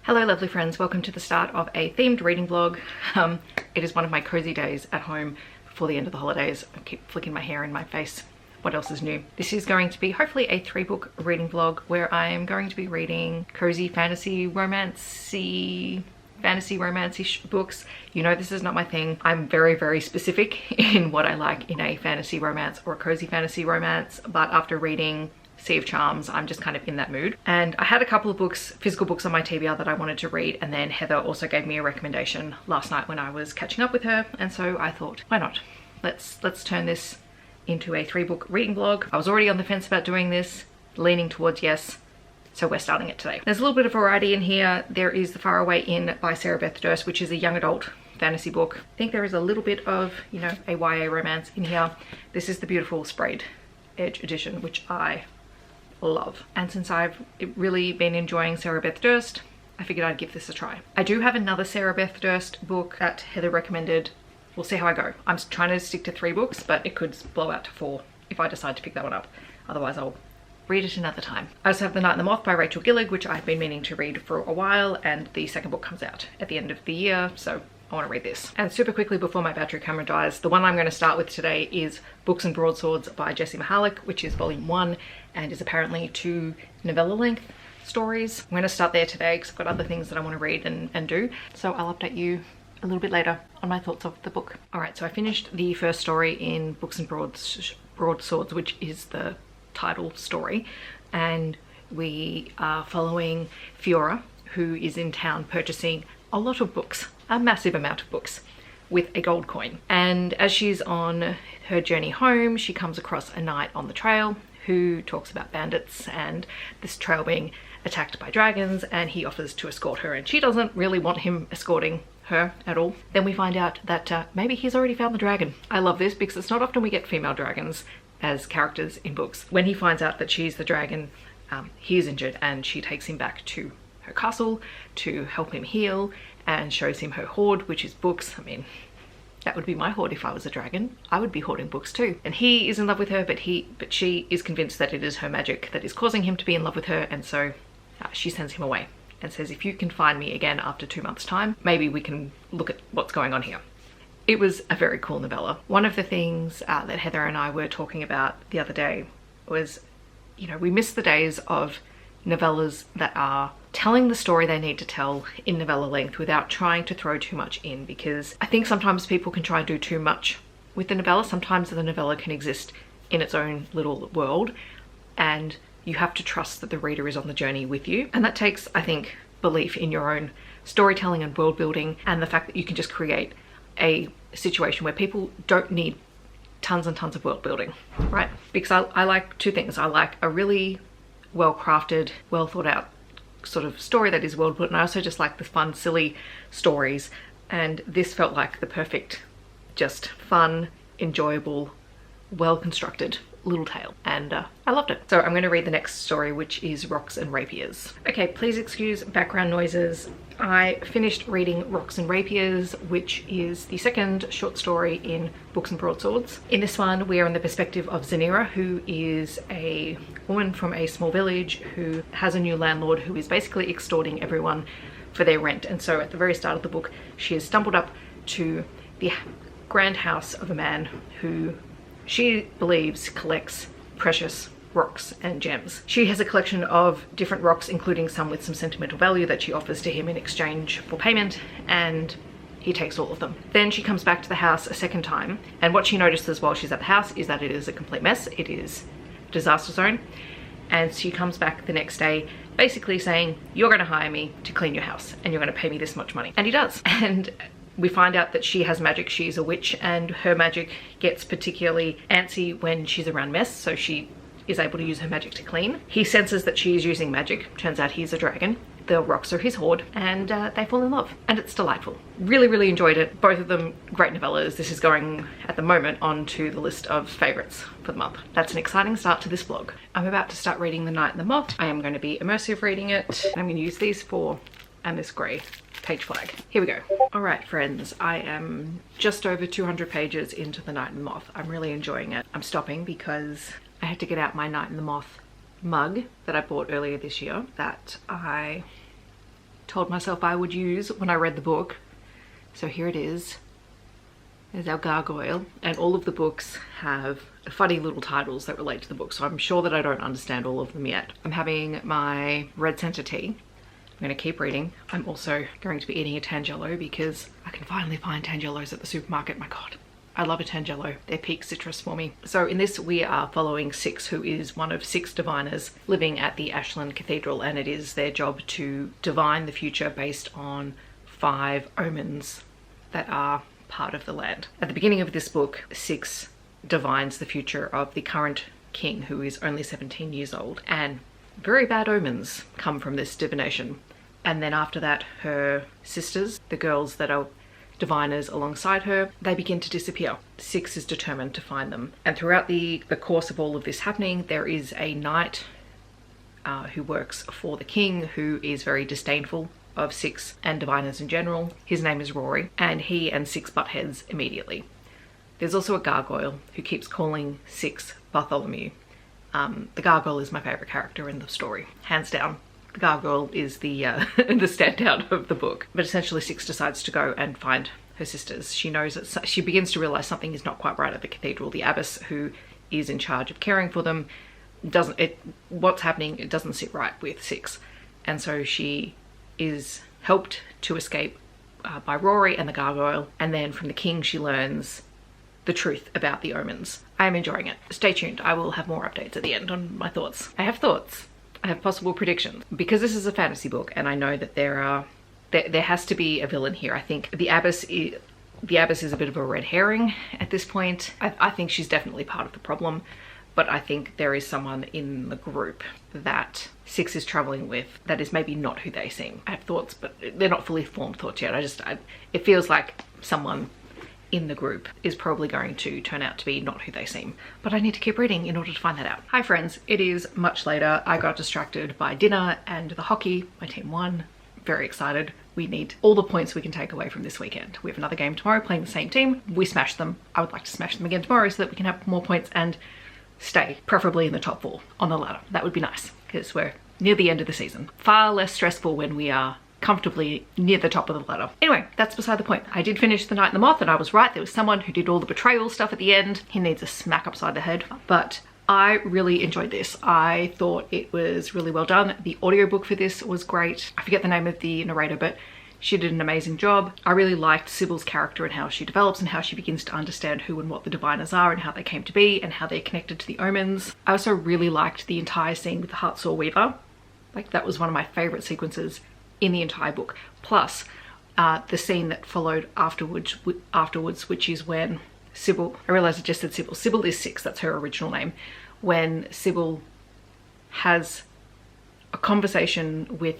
Hello lovely friends, welcome to the start of a themed reading vlog. It is one of my cozy days at home before the end of the holidays. I keep flicking my hair in my face. What else is new? This is going to be hopefully a 3-book reading vlog where I am going to be reading cozy fantasy romancy books. You know this is not my thing. I'm very specific in what I like in a fantasy romance or a cozy fantasy romance, but after reading Sea of Charms, I'm just kind of in that mood. And I had a couple of books, physical books on my TBR that I wanted to read, and then Heather also gave me a recommendation last night when I was catching up with her, and so I thought, why not? Let's turn this into a 3-book reading vlog. I was already on the fence about doing this, leaning towards yes, so we're starting it today. There's a little bit of variety in here. There is The Faraway Inn by Beth Durst, which is a young adult fantasy book. I think there is a little bit of, you know, a YA romance in here. This is the beautiful sprayed edge edition, which I love. And since I've really been enjoying Beth Durst, I figured I'd give this a try. I do have another Beth Durst book that Heather recommended. We'll see how I go. I'm trying to stick to 3 books, but it could blow out to 4 if I decide to pick that one up. Otherwise I'll read it another time. I also have The Night and the Moth by Rachel Gillig, which I've been meaning to read for a while, and the second book comes out at the end of the year, so I want to read this. And super quickly before my battery camera dies, the one I'm going to start with today is Books and Broadswords by Jessie Mihalik, which is volume 1 and is apparently 2 novella length stories. I'm going to start there today because I've got other things that I want to read and do, so I'll update you a little bit later on my thoughts of the book. Alright, so I finished the first story in Books and Broadswords, which is the title story, and we are following Fiora, who is in town purchasing a lot of books, a massive amount of books, with a gold coin. And as she's on her journey home, she comes across a knight on the trail who talks about bandits and this trail being attacked by dragons, and he offers to escort her, and she doesn't really want him escorting her at all. Then we find out that maybe he's already found the dragon. I love this because it's not often we get female dragons as characters in books. When he finds out that she's the dragon, he is injured, and she takes him back to her castle to help him heal and shows him her hoard, which is books. I mean, that would be my hoard if I was a dragon. I would be hoarding books too. And he is in love with her, but she is convinced that it is her magic that is causing him to be in love with her, and so she sends him away and says, if you can find me again after 2 months' time, maybe we can look at what's going on here. It was a very cool novella. One of the things that Heather and I were talking about the other day was, you know, we miss the days of novellas that are telling the story they need to tell in novella length without trying to throw too much in, because I think sometimes people can try and do too much with the novella. Sometimes the novella can exist in its own little world, and you have to trust that the reader is on the journey with you. And that takes, I think, belief in your own storytelling and world building, and the fact that you can just create a situation where people don't need tons and tons of world building, right? Because I like 2 things. I like a really well-crafted, well thought out sort of story that is world built, and I also just like the fun, silly stories, and this felt like the perfect, just fun, enjoyable, well-constructed little tale, and I loved it. So I'm going to read the next story, which is Rocks and Rapiers. Okay, please excuse background noises. I finished reading Rocks and Rapiers, which is the second short story in Books and Broadswords. In this one, we are in the perspective of Zanira, who is a woman from a small village who has a new landlord who is basically extorting everyone for their rent. And so at the very start of the book, she has stumbled up to the grand house of a man who she believes collects precious rocks and gems. She has a collection of different rocks, including some with some sentimental value, that she offers to him in exchange for payment, and he takes all of them. Then she comes back to the house a second time, and what she notices while she's at the house is that it is a complete mess. It is a disaster zone, and she comes back the next day basically saying, you're going to hire me to clean your house and you're going to pay me this much money. And he does. And we find out that she has magic. She's a witch, and her magic gets particularly antsy when she's around mess, so she is able to use her magic to clean. He senses that she is using magic. Turns out he's a dragon. The rocks are his hoard, and they fall in love, and it's delightful. Really enjoyed it. Both of them great novellas. This is going at the moment onto the list of favorites for the month. That's an exciting start to this vlog. I'm about to start reading The Night and the Moth. I am going to be immersive reading it. I'm going to use these 4 and this grey page flag. Here we go. All right, friends, I am just over 200 pages into The Night and the Moth. I'm really enjoying it. I'm stopping because I had to get out my Night and the Moth mug that I bought earlier this year that I told myself I would use when I read the book. So here it is. There's our gargoyle, and all of the books have funny little titles that relate to the book, so I'm sure that I don't understand all of them yet. I'm having my red centre tea. I'm going to keep reading. I'm also going to be eating a Tangelo because I can finally find Tangelos at the supermarket. My god, I love a Tangelo. They're peak citrus for me. So in this we are following Six, who is one of 6 diviners living at the Ashland Cathedral, and it is their job to divine the future based on 5 omens that are part of the land. At the beginning of this book, Six divines the future of the current king, who is only 17 years old, and very bad omens come from this divination. And then after that, her sisters, the girls that are diviners alongside her, they begin to disappear. Six is determined to find them. And throughout the course of all of this happening, there is a knight who works for the king, who is very disdainful of Six and diviners in general. His name is Rory, and he and Six butt heads immediately. There's also a gargoyle who keeps calling Six Bartholomew. The gargoyle is my favourite character in the story, hands down. The gargoyle is the the standout of the book. But essentially Six decides to go and find her sisters. She knows that she begins to realise something is not quite right at the cathedral. The abbess, who is in charge of caring for them, what's happening, it doesn't sit right with Six. And so she is helped to escape by Rory and the gargoyle, and then from the king she learns the truth about the omens. I am enjoying it. Stay tuned. I will have more updates at the end on my thoughts. I have thoughts. I have possible predictions. Because this is a fantasy book and I know that there has to be a villain here. I think the abbess is a bit of a red herring at this point. I think she's definitely part of the problem, but I think there is someone in the group that Six is traveling with that is maybe not who they seem. I have thoughts, but they're not fully formed thoughts yet. It feels like someone in the group is probably going to turn out to be not who they seem, but I need to keep reading in order to find that out. Hi friends, it is much later. I got distracted by dinner and the hockey. My team won. Very excited. We need all the points we can take away from this weekend. We have another game tomorrow playing the same team. We smashed them. I would like to smash them again tomorrow so that we can have more points and stay preferably in the top 4 on the ladder. That would be nice because we're near the end of the season. Far less stressful when we are comfortably near the top of the ladder. Anyway, that's beside the point. I did finish The Night and the Moth, and I was right. There was someone who did all the betrayal stuff at the end. He needs a smack upside the head. But I really enjoyed this. I thought it was really well done. The audiobook for this was great. I forget the name of the narrator, but she did an amazing job. I really liked Sybil's character and how she develops and how she begins to understand who and what the diviners are and how they came to be and how they're connected to the omens. I also really liked the entire scene with the Heartsaw Weaver. Like, that was one of my favourite sequences in the entire book. Plus the scene that followed afterwards, which is when Sybil, I realised I just said Sybil. Sybil is Six, that's her original name. When Sybil has a conversation with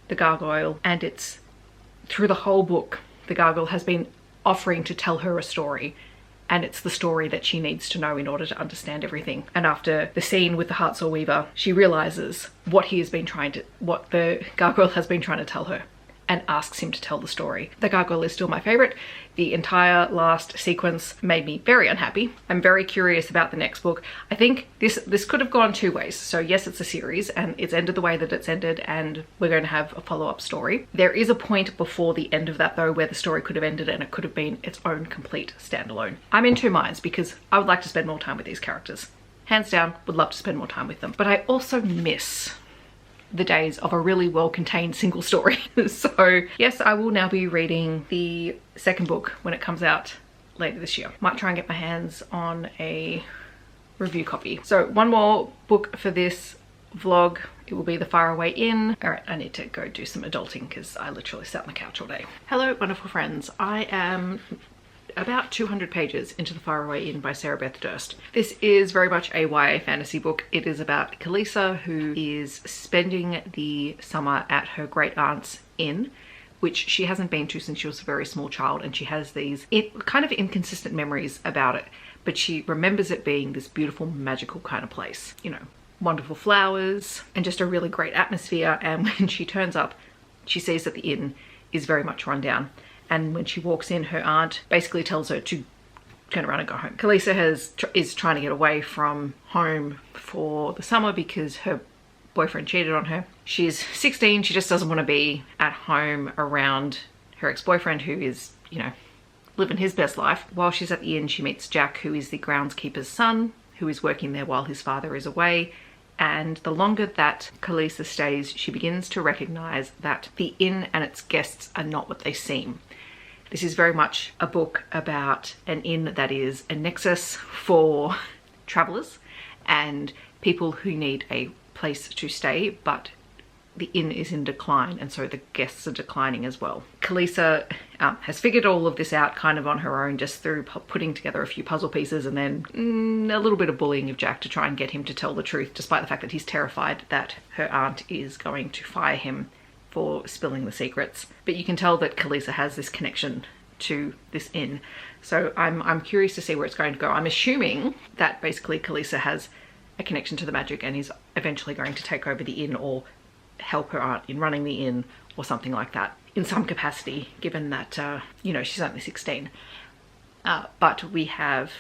the gargoyle, and it's through the whole book, the gargoyle has been offering to tell her a story, and it's the story that she needs to know in order to understand everything. And after the scene with the Heartsaw Weaver, she realizes what the gargoyle has been trying to tell her, and asks him to tell the story. The gargoyle is still my favorite. The entire last sequence made me very unhappy. I'm very curious about the next book. I think this could have gone 2 ways. So yes, it's a series and it's ended the way that it's ended, and we're going to have a follow-up story. There is a point before the end of that though where the story could have ended and it could have been its own complete standalone. I'm in 2 minds because I would like to spend more time with these characters. Hands down, would love to spend more time with them. But I also miss the days of a really well-contained single story. So yes, I will now be reading the second book when it comes out later this year. Might try and get my hands on a review copy. So one more book for this vlog. It will be The Faraway Inn. All right, I need to go do some adulting because I literally sat on the couch all day. Hello, wonderful friends. I am about 200 pages into The Faraway Inn by Beth Durst. This is very much a YA fantasy book. It is about Kalisa, who is spending the summer at her great aunt's inn, which she hasn't been to since she was a very small child, and she has these kind of inconsistent memories about it, but she remembers it being this beautiful, magical kind of place. You know, wonderful flowers and just a really great atmosphere. And when she turns up, she sees that the inn is very much run down. And when she walks in, her aunt basically tells her to turn around and go home. Kalisa is trying to get away from home for the summer because her boyfriend cheated on her. She's 16, she just doesn't want to be at home around her ex-boyfriend who is, you know, living his best life. While she's at the inn, she meets Jack, who is the groundskeeper's son, who is working there while his father is away. And the longer that Kalisa stays, she begins to recognize that the inn and its guests are not what they seem. This is very much a book about an inn that is a nexus for travelers and people who need a place to stay, but the inn is in decline, and so the guests are declining as well. Kalisa has figured all of this out kind of on her own, just through putting together a few puzzle pieces and then a little bit of bullying of Jack to try and get him to tell the truth, despite the fact that he's terrified that her aunt is going to fire him for spilling the secrets. But you can tell that Kalisa has this connection to this inn, so I'm curious to see where it's going to go. I'm assuming that basically Kalisa has a connection to the magic and is eventually going to take over the inn or help her aunt in running the inn or something like that in some capacity, given that you know, she's only 16. But we have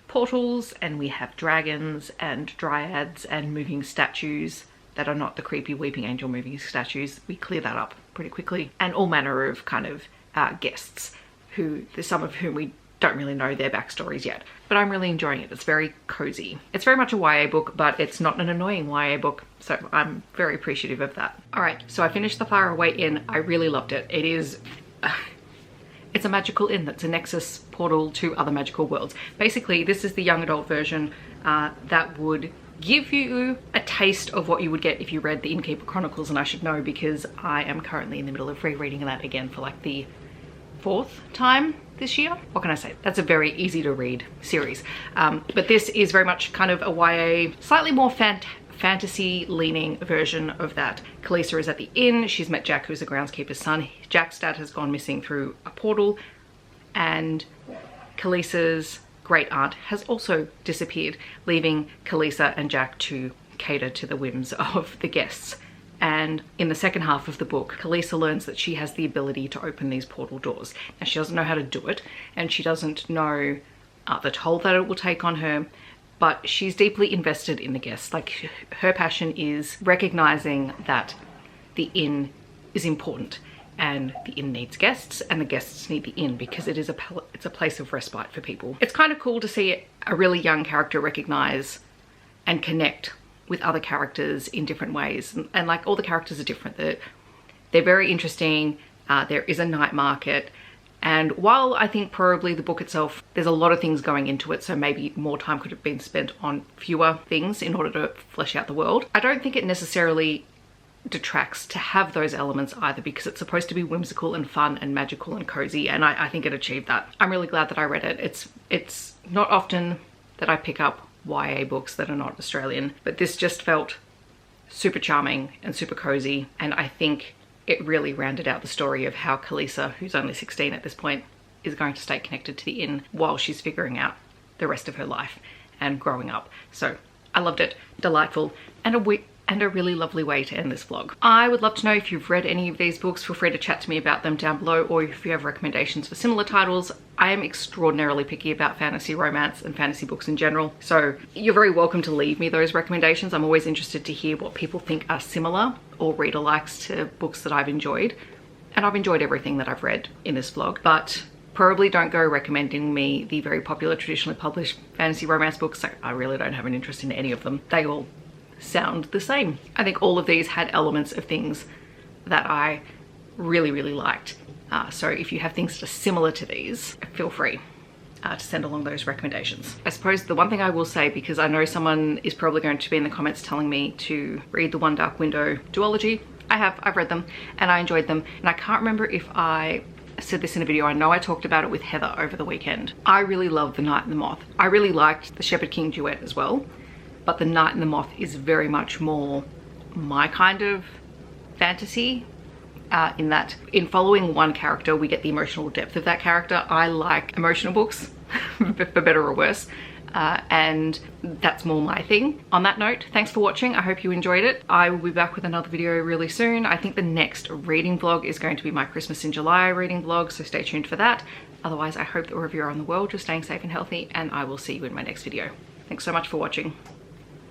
portals and we have dragons and dryads and moving statues that are not the creepy weeping angel moving statues. We clear that up pretty quickly, and all manner of kind of guests, who there's some of whom we don't really know their backstories yet, but I'm really enjoying it. It's very cozy. It's very much a YA book, but it's not an annoying YA book, so I'm very appreciative of that. All right, so I finished the Faraway Inn. I really loved it. It is it's a magical inn that's a nexus portal to other magical worlds. Basically, this is the young adult version that would give you a taste of what you would get if you read the Innkeeper Chronicles, and I should know because I am currently in the middle of rereading that again for like the 4th time this year. What can I say? That's a very easy to read series. But this is very much kind of a YA, slightly more fantasy leaning version of that. Kalisa is at the inn. She's met Jack, who's the groundskeeper's son. Jack's dad has gone missing through a portal, and Kalisa's great aunt has also disappeared, leaving Kalisa and Jack to cater to the whims of the guests. And in the second half of the book, Kalisa learns that she has the ability to open these portal doors. Now, she doesn't know how to do it, and she doesn't know the toll that it will take on her, but she's deeply invested in the guests. Like, her passion is recognizing that the inn is important, and the inn needs guests, and the guests need the inn, because it is it's a place of respite for people. It's kind of cool to see a really young character recognize and connect with other characters in different ways, and like all the characters are different. They're very interesting. There is a night market, and while I think probably the book itself, there's a lot of things going into it, so maybe more time could have been spent on fewer things in order to flesh out the world, I don't think it necessarily detracts to have those elements either, because it's supposed to be whimsical and fun and magical and cozy, and I think it achieved that. I'm really glad that I read it. It's not often that I pick up YA books that are not Australian, but this just felt super charming and super cozy, and I think it really rounded out the story of how Kalisa, who's only 16 at this point, is going to stay connected to the inn while she's figuring out the rest of her life and growing up. So I loved it. Delightful, and a really lovely way to end this vlog. I would love to know if you've read any of these books. Feel free to chat to me about them down below, or if you have recommendations for similar titles. I am extraordinarily picky about fantasy romance and fantasy books in general, so you're very welcome to leave me those recommendations. I'm always interested to hear what people think are similar or reader likes to books that I've enjoyed, and I've enjoyed everything that I've read in this vlog, but probably don't go recommending me the very popular traditionally published fantasy romance books. I really don't have an interest in any of them. They all sound the same. I think all of these had elements of things that I really liked. So if you have things that are similar to these, feel free to send along those recommendations. I suppose the one thing I will say, because I know someone is probably going to be in the comments telling me to read the One Dark Window duology. I've read them and I enjoyed them, and I can't remember if I said this in a video. I know I talked about it with Heather over the weekend. I really love The Knight and the Moth. I really liked the Shepherd King duet as well, but The Knight and the Moth is very much more my kind of fantasy, in that in following one character we get the emotional depth of that character. I like emotional books for better or worse, and that's more my thing. On that note, thanks for watching. I hope you enjoyed it. I will be back with another video really soon. I think the next reading vlog is going to be my Christmas in July reading vlog, so stay tuned for that. Otherwise, I hope that wherever you are in the world, you're staying safe and healthy, and I will see you in my next video. Thanks so much for watching.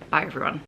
Bye everyone.